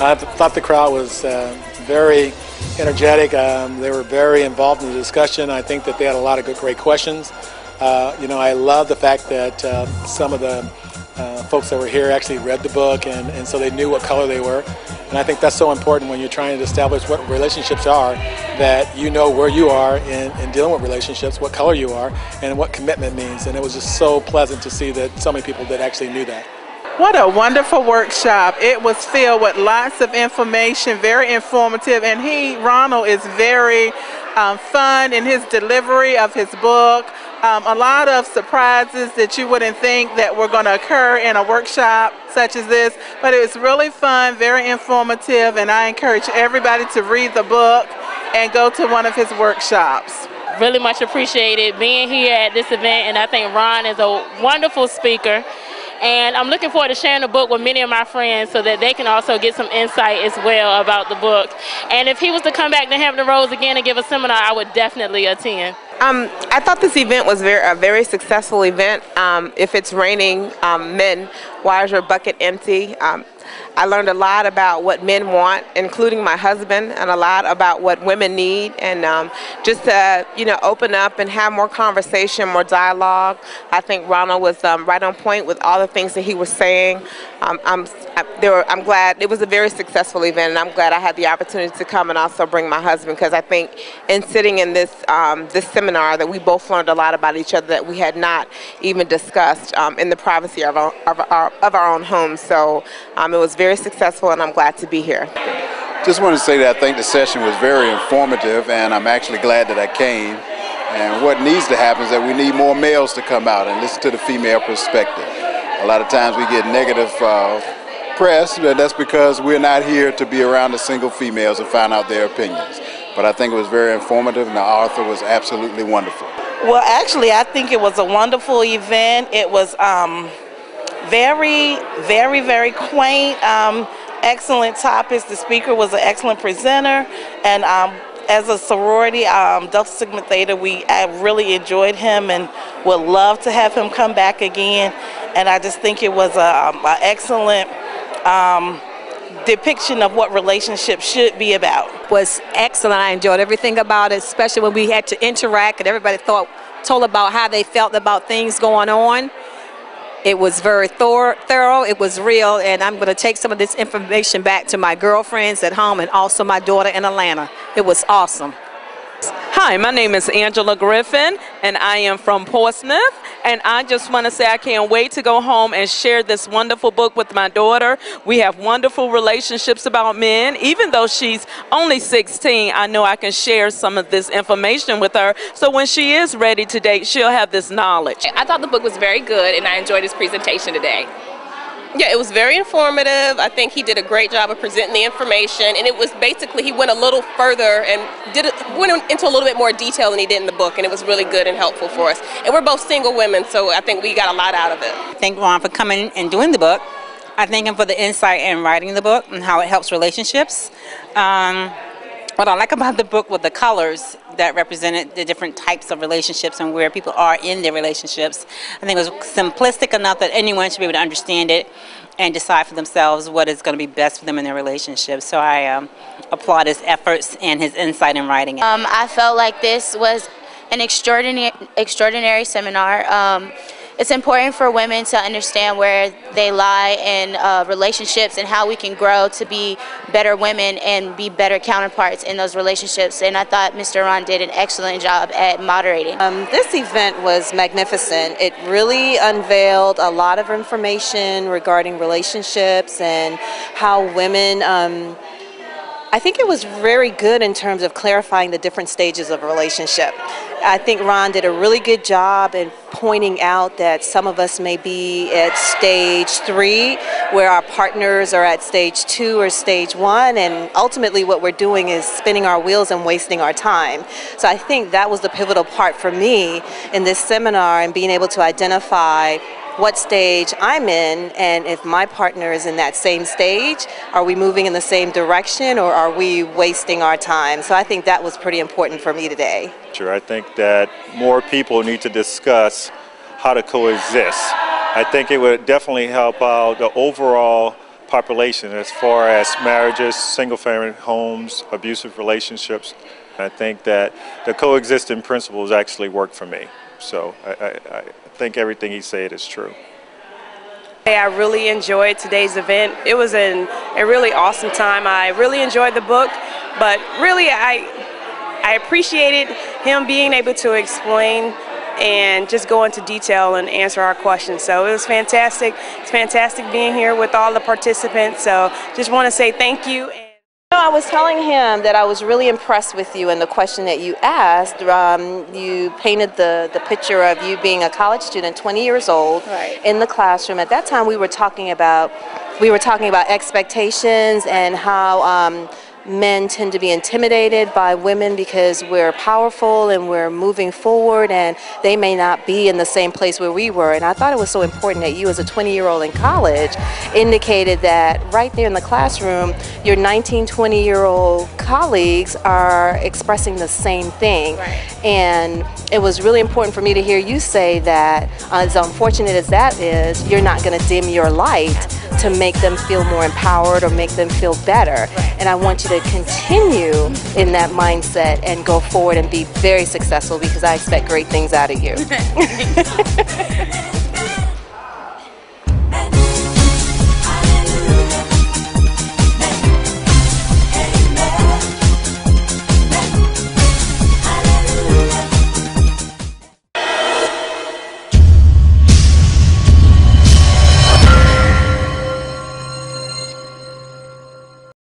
I thought the crowd was very energetic. They were very involved in the discussion. I think that they had a lot of great questions. I love the fact that some of the folks that were here actually read the book, and so they knew what color they were. And I think that's so important when you're trying to establish what relationships are, that you know where you are in dealing with relationships, what color you are, and what commitment means. And it was just so pleasant to see that so many people that actually knew that. What a wonderful workshop. It was filled with lots of information, very informative, and Ronald, is very fun in his delivery of his book. A lot of surprises that you wouldn't think that were going to occur in a workshop such as this, but it was really fun, very informative, and I encourage everybody to read the book and go to one of his workshops. Really much appreciated being here at this event, and I think Ron is a wonderful speaker. And I'm looking forward to sharing the book with many of my friends so that they can also get some insight as well about the book. And if he was to come back to Hampton Roads again and give a seminar, I would definitely attend. I thought this event was a very successful event. If it's raining, men, why is your bucket empty? I learned a lot about what men want, including my husband, and a lot about what women need, and just to open up and have more conversation, more dialogue. I think Ronald was right on point with all the things that he was saying. I'm glad it was a very successful event, and I'm glad I had the opportunity to come and also bring my husband, because I think in sitting in this this seminar that we both learned a lot about each other that we had not even discussed in the privacy of our own homes. So it was very successful, and I'm glad to be here. Just want to say that I think the session was very informative, and I'm actually glad that I came. And what needs to happen is that we need more males to come out and listen to the female perspective. A lot of times we get negative press, but that's because we're not here to be around the single females and find out their opinions. But I think it was very informative, and the author was absolutely wonderful. Well, actually, I think it was a wonderful event. It was very, very, very quaint, excellent topics. The speaker was an excellent presenter, and as a sorority, Delta Sigma Theta, I really enjoyed him and would love to have him come back again. And I just think it was an excellent depiction of what relationships should be about. It was excellent. I enjoyed everything about it, especially when we had to interact and everybody told about how they felt about things going on. It was very thorough, it was real, and I'm going to take some of this information back to my girlfriends at home and also my daughter in Atlanta. It was awesome. Hi, my name is Angela Griffin, and I am from Portsmouth, and I just want to say I can't wait to go home and share this wonderful book with my daughter. We have wonderful relationships about men. Even though she's only 16, I know I can share some of this information with her, so when she is ready to date, she'll have this knowledge. I thought the book was very good, and I enjoyed his presentation today. Yeah, it was very informative. I think he did a great job of presenting the information, and it was basically, he went a little further and went into a little bit more detail than he did in the book, and it was really good and helpful for us. And we're both single women, so I think we got a lot out of it. Thank Ron for coming and doing the book. I thank him for the insight in writing the book and how it helps relationships. What I like about the book were the colors that represented the different types of relationships and where people are in their relationships. I think it was simplistic enough that anyone should be able to understand it and decide for themselves what is going to be best for them in their relationship. So I applaud his efforts and his insight in writing it. I felt like this was an extraordinary seminar. It's important for women to understand where they lie in relationships and how we can grow to be better women and be better counterparts in those relationships. And I thought Mr. Ron did an excellent job at moderating. This event was magnificent. It really unveiled a lot of information regarding relationships and how women I think it was very good in terms of clarifying the different stages of a relationship. I think Ron did a really good job in pointing out that some of us may be at stage 3, where our partners are at stage 2 or stage 1, and ultimately what we're doing is spinning our wheels and wasting our time. So I think that was the pivotal part for me in this seminar, and being able to identify what stage I'm in, and if my partner is in that same stage, are we moving in the same direction or are we wasting our time? So I think that was pretty important for me today. Sure, I think that more people need to discuss how to coexist. I think it would definitely help out the overall population as far as marriages, single-family homes, abusive relationships. I think that the coexisting principles actually work for me. So I think everything he said is true. I really enjoyed today's event. It was a really awesome time. I really enjoyed the book, but really I appreciated him being able to explain and just go into detail and answer our questions. So it was fantastic. It's fantastic being here with all the participants. So just want to say thank you. I was telling him that I was really impressed with you and the question that you asked. You painted the picture of you being a college student, 20 years old, in the classroom. At that time, we were talking about expectations and how men tend to be intimidated by women because we're powerful and we're moving forward, and they may not be in the same place where we were. And I thought it was so important that you, as a 20-year-old in college, indicated that right there in the classroom, your 19, 20-year-old colleagues are expressing the same thing. And it was really important for me to hear you say that, as unfortunate as that is, you're not going to dim your light to make them feel more empowered or make them feel better. And I want you to continue in that mindset and go forward and be very successful, because I expect great things out of you.